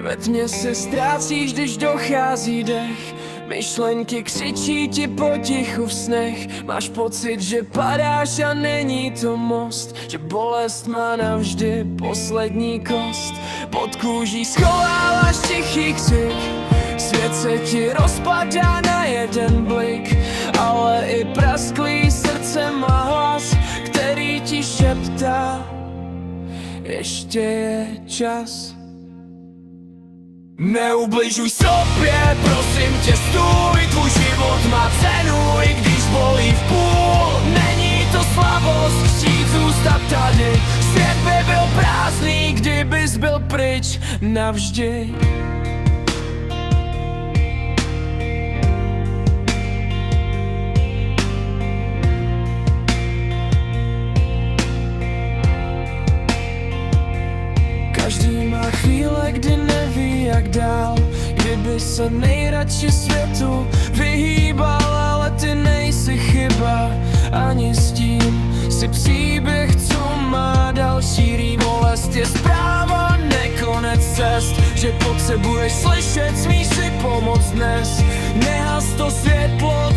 Ve tmě se ztrácíš, když dochází dech. Myšlenky křičí ti potichu v snech. Máš pocit, že padáš a není to most, že bolest má navždy poslední kost. Pod kůží schováváš tichý křik, svět se ti rozpadá na jeden blik. Ale i prasklý srdce má hlas, který ti šeptá: ještě je čas. Neubližuj sobě, prosím tě, stůj, tvůj život má cenu, i když bolí v půl. Není to slabost chtít zůstat tady, svět by byl prázdný, kdybys byl pryč navždy. Každý má chvíle, kdy neví jak dál, kdyby se nejradši světu vyhýbal, ale ty nejsi chyba ani s tím. Jsi příběh, co má další rý. Bolest je zpráva, ne konec cest, že potřebuješ slyšet, smíš si pomoct dnes. Nehas to světlo,